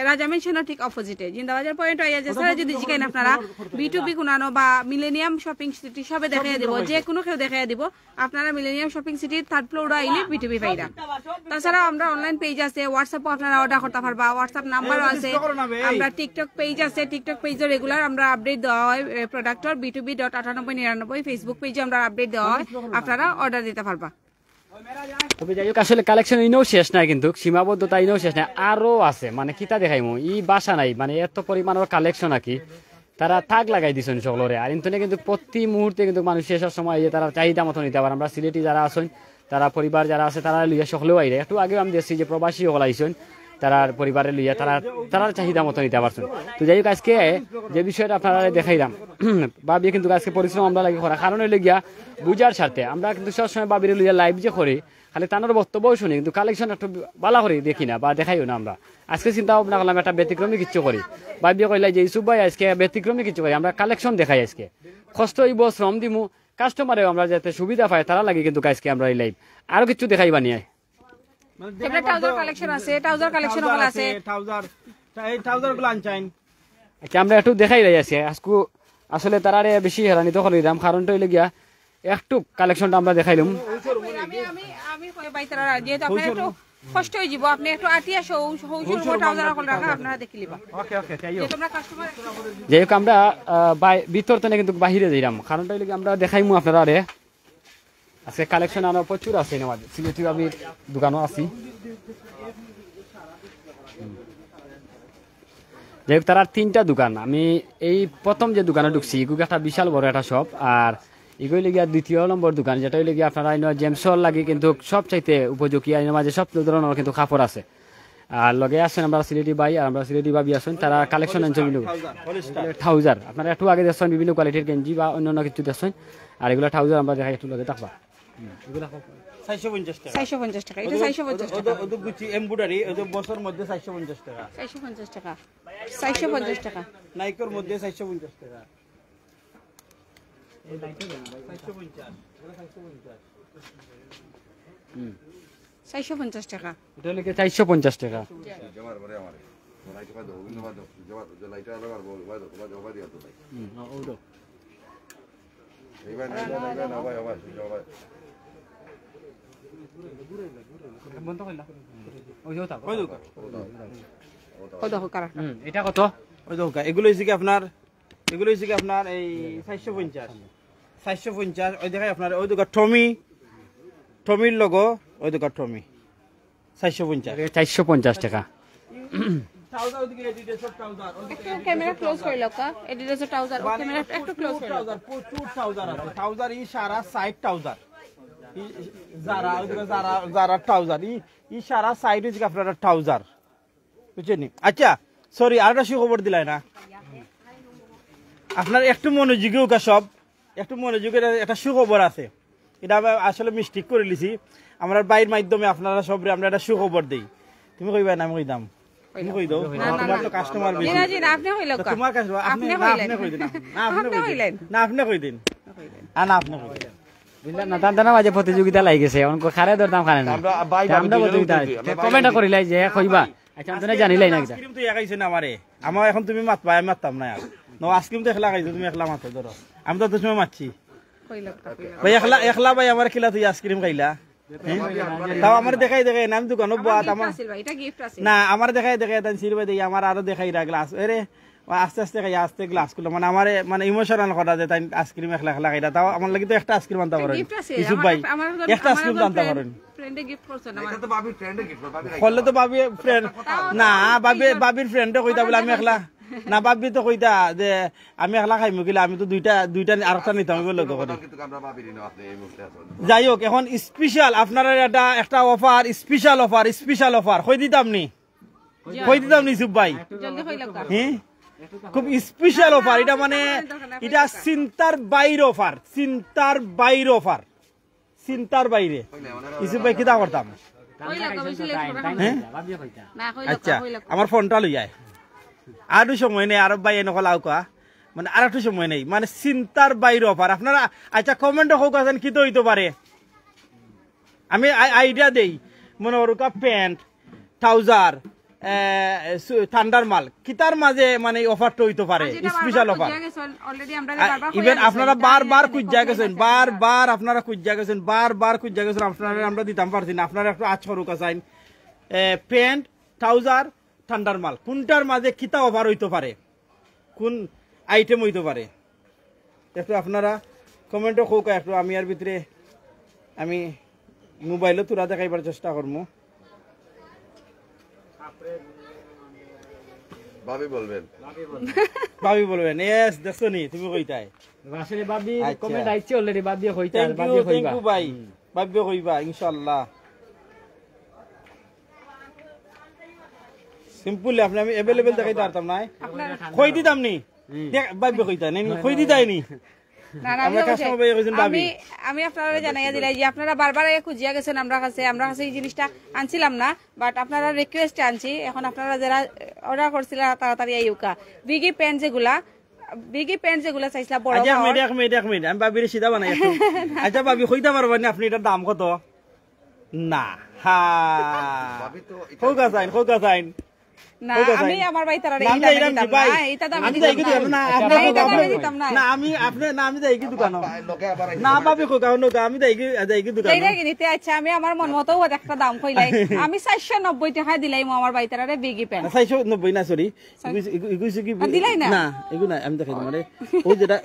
রাজা মেনশনের ঠিক অপোজিটে জিন্দাবাজার পয়েন্ট আইয়া যে সারা যদি জিকাইন আপনারা B2B কোনানো বা মিলেনিয়াম শপিং সিটি সবে দেখাইয়া দিব, যে কোনো কেউ দেখাইয়া দিব। আপনারা মিলেনিয়াম শপিং সিটির 3rd ফ্লোর আইলে B2B পাইরা। তাছাড়া আমরা অনলাইন পেজ আছে, হোয়াটসঅ্যাপও আপনারা অর্ডার করতে পারবা, হোয়াটসঅ্যাপ নাম্বারও আছে। আমরা টিকটক পেজ আছে, টিকটক পেজে রেগুলার আমরা আপডেট দেওয়া হয় প্রোডাক্টর B2B.9899। ফেসবুক পেজে আমরা আপডেট দেওয়া হয়, আপনারা অর্ডার দিতে পারবা। তবে যাই হোক আসলে কালেকশন ইনেও শেষ নাই, কিন্তু সীমাবদ্ধতা ইনেও শেষ নাই, আরো আছে। মানে কিতা দেখাইমু ই বাসা নাই, মানে এত পরিমাণের কালেকশন নাকি তারা থাক লাগাই দিছেন সকলরে। আর ইন্টনে কিন্তু প্রতি মুহূর্তে কিন্তু মানুষ শেষের সময় যে তারা চাহিদা মতো নিতে পারে। আমরা সিলেটি যারা আছেন, তারা পরিবার যারা আছে, তারা লইয়া সকলেও আইরে। একটু আগেও আমি দেখছি যে প্রবাসী সকল আইসেন, তারার পরিবারে লইয়া তারার চাহিদা মতো নিতে পারছেন। তো যাই হোক আজকে যে বিষয়টা আপনারা দেখাইলাম, বাবি কিন্তু আজকে পরিশ্রম আমরা লাগে করা, কারণ হইলে গিয়া বুঝার স্বার্থে আমরা কিন্তু সবসময় বাবির লইয়া লাইভ যে করি, খালি তানোর বক্তব্য শুনি, কিন্তু কালেকশন একটু বালা করি দেখি না বা দেখাইও না। আমরা আজকে চিন্তা ভাবনা করলাম একটা ব্যতিক্রমী কিছু করি। বাবিয়ে কইলা যে ইসুফ ভাই আজকে ব্যতিক্রমী কিছু করি, আমরা কালেকশন দেখাই। আজকে কষ্ট হইব, শ্রম দিমু, কাস্টমারেও আমরা যাতে সুবিধা পাই তারা লাগে, কিন্তু আজকে আমরা এই লাইভ আরো কিছু দেখাইবা নিয়ে। এবারে ট্রাউজার কালেকশন আছে, ট্রাউজার কালেকশন ওগুলো আছে, ট্রাউজার গুলো আনচাইন। আচ্ছা আমরা একটু দেখাই রাই আছি আজকে। আসলে তারারে বেশি হেরানিত করে দিলাম, কারণটা হইলে গিয়া একটু কালেকশনটা আমরা দেখাইলাম। আমি ভাই তারা যেহেতু আপনার একটু কষ্ট হয়ে যাব, আপনি একটু আটিয়া ট্রাউজার ওগুলো রাখা আপনারা দেখে লিবা। ওকে ওকে, যে তোমরা কাস্টমার যাই হোক আমরা ভিতর তো কিন্তু বাহিরে যাইলাম, কারণটা হইলে আমরা দেখাইমু আপনারা আরে আজকে কালেকশন আরো প্রচুর আছে আমাদের সিলেটি বাবির দোকানও আছি। যাই হোক তারা 3টা দোকান, আমি এই প্রথম যে দোকানে ঢুকছি এগুলো একটা বিশাল বড় একটা শপ, আর এগুলো গিয়া 2য় নম্বর দোকান, যেটা হইলে গিয়ে আপনারা জেমসর লাগে কিন্তু সব চাইতে উপযোগী, আইনের মাঝে সব ধরনের কিন্তু কাপড় আছে। আর লগে আসেন আমরা সিলেটি ভাই আর আমরা সিলেটি ভাবি আসেন, তারা কালেকশন আনছেন ট্রাউজার। আপনারা একটু আগে দেখছেন বিভিন্ন কোয়ালিটির গেঞ্জি বা অন্যান্য কিছু দেখছেন, আর এগুলো ট্রাউজার আমরা দেখাই একটু লগে থাকবা। 450 টাকা, 450 টাকা, এটা 450 টাকা। ওদো গুচি এমব্রয়ডারি ওদো বছর মধ্যে 450 টাকা, 450 টাকা, 450 টাকা, নাইকের মধ্যে 450 টাকা। চারশো পঞ্চাশ টাকা, এটা হলে 450 টাকা। এটা কত? এগুলো হচ্ছে কি আপনার এই 450 ওই দেখাই আপনার ওই দোকান টমির লোগো, ওই দোকান টমি 450 টাকা। ক্যামেরা ক্লোজ করে লোকা, এডিডাসের ট্রাউজার, ও ক্যামেরা একটু ক্লোজ করে লোকা। প্রচুর ট্রাউজার আছে, ট্রাউজার ই সারা সাইড ট্রাউজার, যারা ওই দোকান যারা ট্রাউজার ই সারা সাইড হচ্ছে আপনার ট্রাউজার, বুঝছেন? আচ্ছা সরি, আরেকটা সুখবর দিলাই না আপনার, একটু মনোযোগী হোক সব, একটু মনোযোগের একটা সুখবর আছে। এটা আমি আসলে মিস্টেক করে লিছি, আমরা বাইরের মাধ্যমে আপনারা সবরে আমরা একটা সুখবর দেই। তুমি কইবা না আমি কইতাম? তুমি কই দাও, তোমার তো কাস্টমার বেশি। না জি না, আপনি কই লোকা, তোমার কাস্টমার আপনি কই দিন, না আপনি কইলেন, না আপনি কই দিন, না আপনি কই দিন। বুঝলেন না, দাদা মাঝে প্রতিযোগিতা লাগি গেছে, অনেক খারে দরদাম খানে না, আমরা প্রতিযোগিতা কমেন্ট করিলাই যে কইবা। আচ্ছা আমি জানিলাই না কিটা আইসক্রিম তো একাইছে না আমারে, আমার এখন তুমি মাতবা, আমি মাততাম না। নো আইসক্রিম তো একলা খাইছো, তুমি একলা মাতো ধরো, আমি তো তুমি মাতছি কই লোকা ভাই, একলা ভাই আমার কিলা তুই আইসক্রিম খাইলা, তাও আমার দেখাই নাম দোকানো বাত আমার এটা গিফট আছে না, আমার দেখাই তাই সিরবে দেই, আমার আরো দেখাই গ্লাস, আরে আস্তে আস্তে খাই, আস্তে গ্লাস গুলো মানে আমার মানে ইমোশনাল করা যায়, তাই আইসক্রিম একলা খাইলা, তাও আমার লাগি তো একটা আইসক্রিম আনতে পারেন ইসুফ ভাই, একটা আইসক্রিম আনতে পারেন। ফ্রেন্ডে গিফট করছ না এটা তো বাবির ফ্রেন্ডে গিফট, বাবি করলে তো বাবির ফ্রেন্ড না, বাবির ফ্রেন্ডে কইতা বলে আমি একলা না ভাবি তো কইতা যে আমি একলা খাইমু গেলে আমি তো দুইটা আরেকটা নিতাম লক্ষ্য করি যাই হোক এখন স্পেশাল আপনারা একটা অফার স্পেশাল অফার কই দিতাম নি সুব ভাই জলদি কই লাগা হ্যাঁ খুব স্পেশাল অফার এটা মানে এটা চিন্তার বাইরে ইসুব ভাই কিতা করতাম কই লাগা বেশি লেট করা হ্যাঁ না কই আচ্ছা লাগা কই লাগা আমার ফোনটা লই যায় আর সময় নেই আরব ভাই এনেকল আউকা মানে আর একটু সময় নেই মানে চিন্তার বাইরে অফার আপনারা আচ্ছা কমেন্টে হোক আছেন কি তো হইতে পারে আমি আইডিয়া দেই মনে করুকা প্যান্ট ট্রাউজার ঠান্ডার মাল কিতার মাঝে মানে অফারটা হইতে পারে স্পেশাল অফার অলরেডি আমরা ইভেন আপনারা বারবার খুঁজা গেছেন বারবার খুঁজা গেছেন আপনারা আমরা দিতাম পারছি না আপনারা একটু আজ করুক আছেন প্যান্ট ট্রাউজার ঠান্ডার মাল কোনটার মাঝে কিতা অফার হইতে পারে কোন আইটেম হইতে পারে একটু আপনারা কমেন্টও হোক একটু আমি আর ভিতরে আমি মোবাইলও তুলা দেখাইবার চেষ্টা করবো ভাবি বলবেন এস দেখছো নি তুমি কইতাই আসলে ভাবি আচ্ছা। কমেন্ট আইছে অলরেডি ভাবি কইতা থ্যাংক ভাবি ইউ কইবা ভাই ভাবি কইবা ইনশাআল্লাহ সিম্পল আপনি আমি अवेलेबल দেখাইতে পারতাম না কই দিতাম নি ভাবি কইতা নাই কই দিতাই নি না না আমরা কাস্টমার ভাই কইছেন ভাবি আমি আপনারা জানাইয়া দিলাই যে আপনারা বারবার খুঁজিয়া গেছেন আমরা কাছে এই জিনিসটা আনছিলাম না বাট আপনারা রিকোয়েস্ট আনছি এখন আপনারা যারা অর্ডার করছিলেন তাড়াতাড়ি আইউকা বিগি প্যান্ট যেগুলা চাইছিলা বড় আচ্ছা এক মিনিট আমি ভাবির সিধা বানাই একটু আচ্ছা ভাবি কইতে পারবেন না আপনি এটার দাম কত না হা হোক আছেন না আমি আমার ভাই তারা আমি যাই রাম ভাই আমি যাই কি দোকান না আমি আপনি না আমি যাই কি দোকান না ভাবি কো কারণ আমি যাই কি দোকান নিতে আচ্ছা আমি আমার মন মতো একটা দাম কইলাই আমি 490 টাকা দিলাই আমার ভাই তারারে বিগি প্যান্ট 490 না সরি এগুলো কি দিলাই না না এগুলো না আমি দেখাই মানে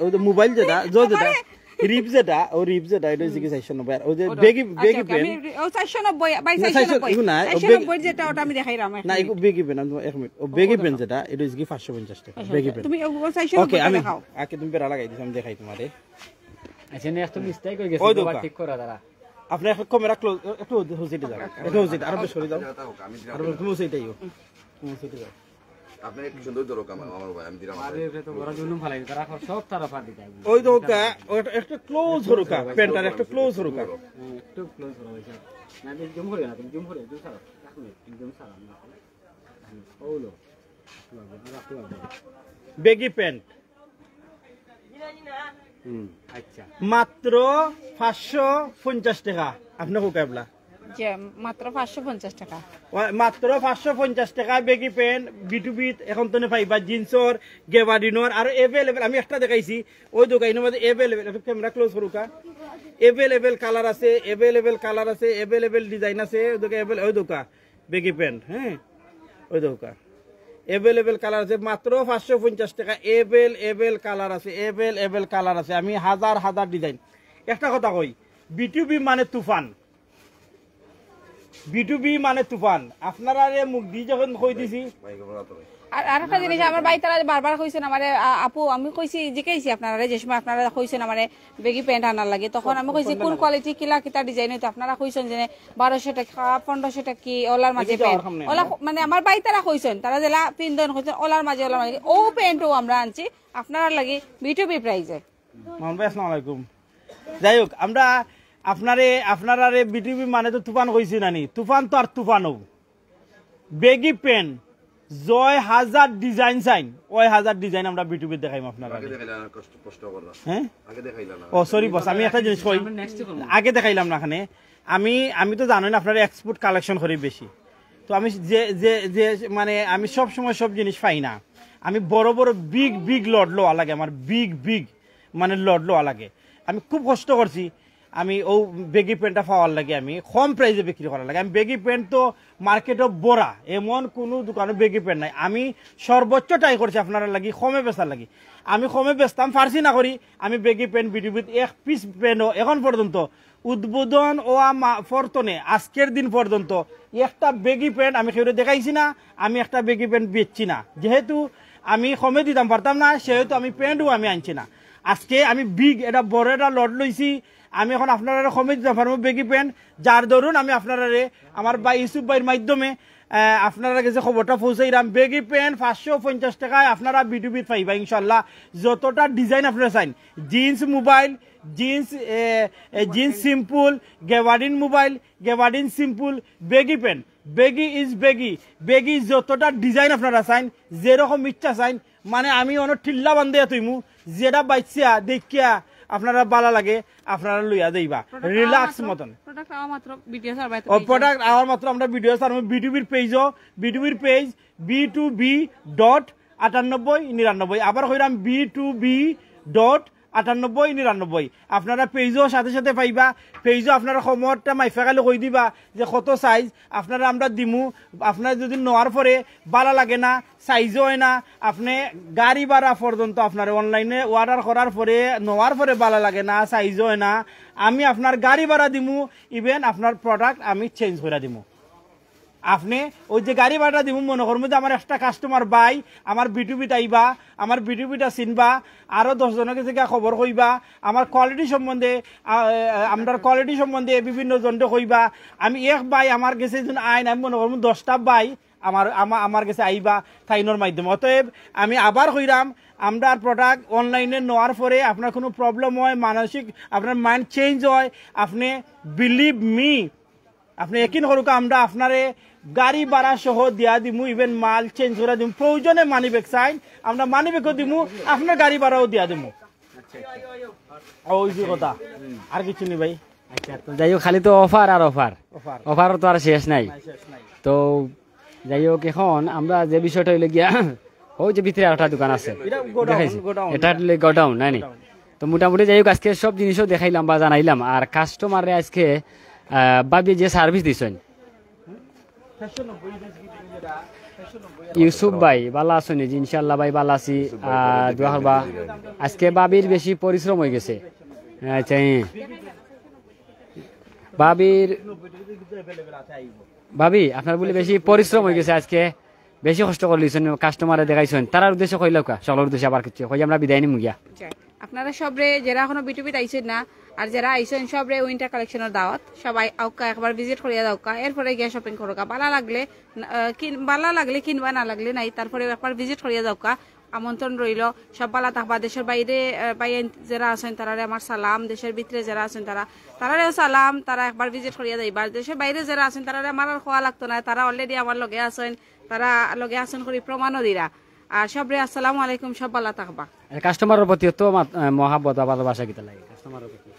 ওই মোবাইল যেটা রিপ যেটা এটা হচ্ছে কি 490 আর ওই যে বেগি পেন ও 490 বাই 490 যেটা ওটা আমি দেখাইরাম না এগু বেগি পেন আমি এক মিনিট ও বেগি পেন যেটা এটা হচ্ছে কি 550 টাকা বেগি পেন তুমি ও 490 ওকে আমি দেখাও আকে তুমি বেরা লাগাই দিছি আমি দেখাই তোমারে আচ্ছা নে একটা মিস্টেক হয়ে গেছে ওই বাবা দোকা। ঠিক করা দাঁড়া আপনি এখন ক্যামেরা ক্লোজ একটু হুজিতে যাও একটু হুজিতে আর বেশ সরে যাও আর তুমি হুজিতেইও তুমি হুজিতে যাও আপনি একটু সুন্দর ধরো আমার ভাই আমি দিলাম আরে এটা তো বড় জুলুম ফালাই তারা সব তারা ফাট দিতে ওই দোকা একটু ক্লোজ হরুকা পেনটার একটু ক্লোজ হরুকা একটু ক্লোজ করো ভাই না আমি জুম করে না তুমি জুম করে জুম সারা রাখুন একদম সারা ওলো বেগি প্যান্ট আচ্ছা মাত্র 550 টাকা আপনি কোকাবলা যে মাত্র 550 টাকা মাত্র 550 টাকা বেগি প্যান্ট বিটুবিট এখন তো পাইবা জিন্সর গেবাডিনোর আর এভেলেবল আমি একটা দেখাইছি ওই দোকানের মধ্যে এভেলেবল একটু ক্যামেরা ক্লোজ করুকা এভেলেবল কালার আছে এভেলেবল ডিজাইন আছে ওই দোকা বেগি প্যান্ট হ্যাঁ ওই দোকা এভেলেবল কালার আছে মাত্র 550 টাকা এভেলেবল কালার আছে আমি হাজার ডিজাইন একটা কথা কই বিটুবি মানে তুফান আপনারা মুখ দিয়ে যখন কই দিছি আর একটা জিনিস আমার ভাই তারা বারবার কইছেন আমারে আপু আমি কইছি জিজ্ঞাসি আপনারা যে সময় আপনারা কইছেন আমারে বেগি প্যান্ট আনার লাগে তখন আমি কইছি কোন কোয়ালিটি কিতা ডিজাইন হইতো আপনারা কইছেন যে 1200 টাকা 1500 টাকা কি ওলার মাঝে প্যান্ট ওলা মানে আমার ভাই তারা কইছেন তারা জেলা পিনদন কইছেন ওলার মাঝে ও প্যান্টও আমরা আনছি আপনারা লাগে বিটুবি প্রাইজে মোহন ভাই আসসালামু আলাইকুম যাই হোক আমরা আপনারা বিটিভি মানে তো তুফান কইছি নানি তুফান তো আর তুফানও বেগি পেন জয় হাজার ডিজাইন চাইন ওই হাজার ডিজাইন আমরা বিটিভি দেখাইম আপনারা আগে দেখাইলাম কষ্ট করলাম হ্যাঁ আগে দেখাইলাম ও সরি বস আমি একটা জিনিস কই আগে দেখাইলাম না এখানে আমি তো জানেন আপনারা এক্সপোর্ট কালেকশন করি বেশি তো আমি যে মানে আমি সব সময় সব জিনিস পাই না আমি বড় বিগ লড লোয়া লাগে আমার বিগ মানে লড লোয়া লাগে আমি খুব কষ্ট করছি আমি ও বেগি প্যান্টটা পাওয়ার লাগে আমি কম প্রাইসে বিক্রি করার লাগে আমি বেগি প্যান্ট তো মার্কেটে বড়া এমন কোনো দোকানে বেগি প্যান্ট নাই আমি সর্বোচ্চ ট্রাই করছি আপনারা লাগি কমে বেচার লাগি আমি কমে বেচতাম ফার্সি না করি আমি বেগি প্যান্ট বিটিভিত এক পিস প্যান্টও এখন পর্যন্ত উদ্বোধন ও ফরতনে আজকের দিন পর্যন্ত একটা বেগি প্যান্ট আমি কেউ দেখাইছি না আমি একটা বেগি প্যান্ট বেচছি না যেহেতু আমি কমে দিতাম পারতাম না, সেহেতু আমি প্যান্টও আমি আনছি না। আজকে আমি বিগ এটা বড় একটা লট লইছি, আমি এখন আপনারা কমে দিতে পারবো বেগি প্যান্ট, যার দরুন আমি আপনারা আমার ভাই ইউসুফ ভাইয়ের মাধ্যমে আপনারা কাছে খবরটা পৌঁছাইলাম। বেগি প্যান্ট 550 টাকায় আপনারা বিটুবির পাইবা ইনশাল্লাহ। যতটা ডিজাইন আপনারা চাইন, jeans mobile, jeans simple, gabardine mobile, gabardine simple, baggy pant, baggy is baggy, baggy যতটা ডিজাইন আপনারা চাইন, যেরকম ইচ্ছা চাইন, মানে আমি অনেক ঠিল্লা বান্ধে তুইমু, যেটা বাইছিয়া দেখিয়া আপনারা ভালো লাগে আপনারা লইয়া যাইবা রিল্যাক্স মতন। প্রোডাক্ট আমার মাত্র ভিডিও সার্ভাইতে প্রোডাক্ট আমার মাত্র আমরা ভিডিও সার বিটুবির পেজ B2B.9899। আবার কইরাম B2B.9899। আপনারা পেজও সাথে সাথে পাইবা। পেজও আপনারা সময়টা মাইফাকালে কই দিবা যে কত সাইজ আপনারা আমরা দিমু। আপনারা যদি নেওয়ার পরে ভালো লাগে না, সাইজও হয় না, আপনি গাড়ি ভাড়া পর্যন্ত আপনার অনলাইনে অর্ডার করার পরে নেওয়ার পরে ভালো লাগে না, সাইজও হয় না, আমি আপনার গাড়ি ভাড়া দিমু, ইভেন আপনার প্রোডাক্ট আমি চেঞ্জ করে দিমু। আপনি ওই যে গাড়ি ভাড়া দিব মনে করবো যে আমার একটা কাস্টমার বাই আমার বিটুবিটা আইবা, আমার বিটুবিটা চিনবা, আরো 10 জনের কাছে খবর কইবা, আমার কোয়ালিটি সম্বন্ধে আমার কোয়ালিটি সম্বন্ধে বিভিন্ন জনকে কইবা। আমি এক বাই আমার কাছে যখন আইন আমি মনে করবো 10টা বাই আমার কাছে আইবা তাইনোর মাধ্যমে। অতএব আমি আবার কইরাম, আমরা প্রোডাক্ট অনলাইনে নেওয়ার পরে আপনার কোনো প্রবলেম হয়, মানসিক আপনার মাইন্ড চেঞ্জ হয়, আপনি বিলিভ মি, আপনি একই করুক আমরা আপনারে গাড়ি ভাড়া সহ দিয়া দিমু, ইভেন মাল চেঞ্জ করে দিমু, প্রয়োজনে মানি ব্যাগ চাইন আমরা মানি ব্যাগও দিমু, আপনার গাড়ি ভাড়াও দিয়া দিমু। ওই যে কথা, আর কিছু নেই ভাই। আচ্ছা, তো যাই হোক, খালি তো অফার আর অফার, অফারও তো আর শেষ নাই। তো যাই হোক, এখন আমরা যে বিষয়টা হইলে গিয়া ওই যে ভিতরে একটা দোকান আছে দেখাইছি, এটা হলে গোডাউন নাই। তো মোটামুটি যাই হোক, আজকে সব জিনিসও দেখাইলাম বা জানাইলাম। আর কাস্টমারে আজকে ভাবি যে সার্ভিস দিছেন, ইউসুফ ভাই ভালো আছেন? ইনশাল্লাহ ভাই ভালো আছি। দোয়া করবা। আজকে বাবির বেশি পরিশ্রম হয়ে গেছে। আচ্ছা, ভাবি আপনার বলে বেশি পরিশ্রম হয়ে গেছে, আজকে বেশি কষ্ট করলিছেন, কাস্টমারে দেখাইছেন। তার উদ্দেশ্য কইলাও কা, সকলের উদ্দেশ্যে আবার কিছু কই আমরা বিদায় নিমু গিয়া। আপনারা সবরে যারা এখনো বিটুবিট আইছেন না আর যারা আইছেন সবরে উইন্টার কালেকশনের দাওয়াত, সবাই আউকা একবার ভিজিট করিয়া দাওকা, এরপরে গিয়ে শপিং করোকা। ভালো লাগলে কিনবা, না লাগলে নাই, তারপরে একবার ভিজিট করিয়া দাওকা। আমন্ত্রণ রইল, সব ভালো থাকবা। দেশের বাইরে যারা আছেন তারারে আমার সালাম, দেশের ভিতরে যারা আছেন তারারেও সালাম, তারা একবার ভিজিট করিয়া যাইবা। দেশের বাইরে যারা আছেন তারারে আমার আর খোয়া লাগতো না, তারা অলরেডি আমার লগে আছেন, তারা লগে আছেন করি প্রমাণও দিরা। আর সবরে আসসালামু আলাইকুম, সব ভালো থাকবা। কাস্টমারের প্রতি তো মহাব্বত ভালোবাসা কিতা লাগে কাস্টমারের প্রতি,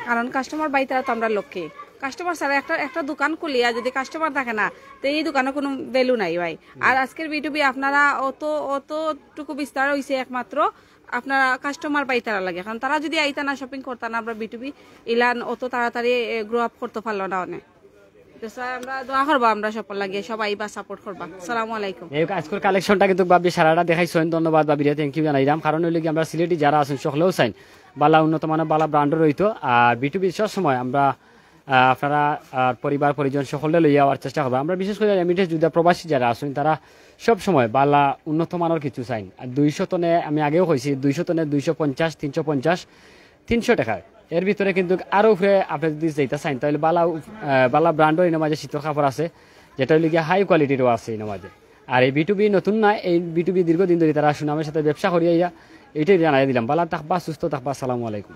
কারণ কাস্টমার বাইতারা তো আমরা লক্ষ্যে। কাস্টমার ছাড়া একটা দোকান খুলিয়া যদি কাস্টমার থাকে না, তো এই দোকানে কোনো ভ্যালু নাই ভাই। আর আজকের বিটুবি আপনারা অতটুকু বিস্তার হয়েছে একমাত্র আপনারা কাস্টমার বাইতারা লাগে, কারণ তারা যদি আইতা না শপিং করতা না, আমরা বিটুবি ইলান অত তাড়াতাড়ি গ্রো আপ করতে পারলো না অনেক। আমরা দোয়া করবো, আমরা সফল লাগিয়ে সবাই বা সাপোর্ট করবা। আসসালামু আলাইকুম। আজকের কালেকশনটা কিন্তু ভাবি সারাটা দেখাইছেন, ধন্যবাদ ভাবিরা, থ্যাংক ইউ জানাইলাম। কারণ হইলে কি আমরা সিলেটি যারা আছেন সকলেও চাইন বালা উন্নত মানের বালা ব্র্যান্ডও রইতো। আর বিটুবি সব সময় আমরা আপনারা পরিবার পরিজন সকলে লইয়া যাওয়ার চেষ্টা করবো। আমরা বিশেষ করে এমিটেস যুদ্ধা প্রবাসী যারা আছেন তারা সব সময় বালা উন্নত মানের কিছু চাইন। আর 200 টনে আমি আগেও কইছি, 200 টনে 250, 350, 300 টাকায়। এর ভিতরে কিন্তু আরো উপরে আপনি যদি যেটা চাইন তাহলে বালা ব্র্যান্ডও এর মাঝে শীতল কাপড় আছে, যেটা হইলে গিয়ে হাই কোয়ালিটিরও আছে এর মাঝে। আর এই বিটুবি নতুন না, এই বিটুবি দীর্ঘদিন ধরে তারা সুনামের সাথে ব্যবসা করিয়া এইটাই জানাই দিলাম। বালা থাকবা, সুস্থ থাকবা, আসসালামু আলাইকুম।